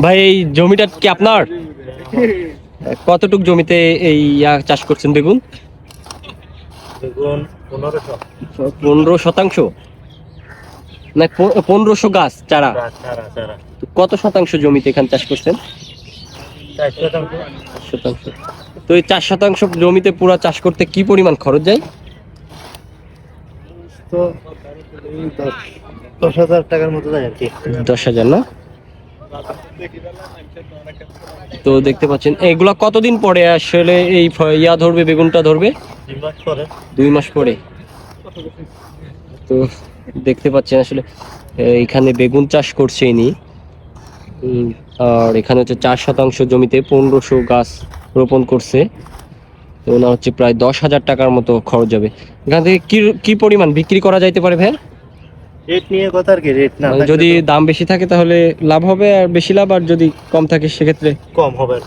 ভাই এই জমিটা কি আপনার? কতটুক জমিতে এই চাষ করছেন বেগুন? বেগুন 1500। 15% না 1500 গাছ চারা? চারা তো কত শতাংশ জমিতে এখানে চাষ করছেন? 4%। তো এই 4% জমিতে পুরো চাষ করতে কি পরিমাণ খরচ যায়? তো 10,000 টাকার মতো যায় আর কি। 10,000 না? তো দেখতে পাচ্ছেন এগুলা কতদিন পরে আসলে এই ধরবে, বেগুনটা ধরবে? 2 মাস পরে। 2 মাস পরে। তো দেখতে পাচ্ছেন আসলে এখানে বেগুন চাষ করছে ইনি। আর এখানে হচ্ছে 4% জমিতে 1500 গাছ রোপণ করছে। তো ওনার হচ্ছে প্রায় 10,000 টাকার মতো খরচ যাবে। এখান থেকে কি পরিমাণ বিক্রি করা যাইতে পারে ভাই? রেট নিয়ে কথা আর কি, রেট না যদি দাম বেশি থাকে তাহলে লাভ হবে, আর বেশি লাভ, আর যদি কম থাকে সেক্ষেত্রে কম হবে।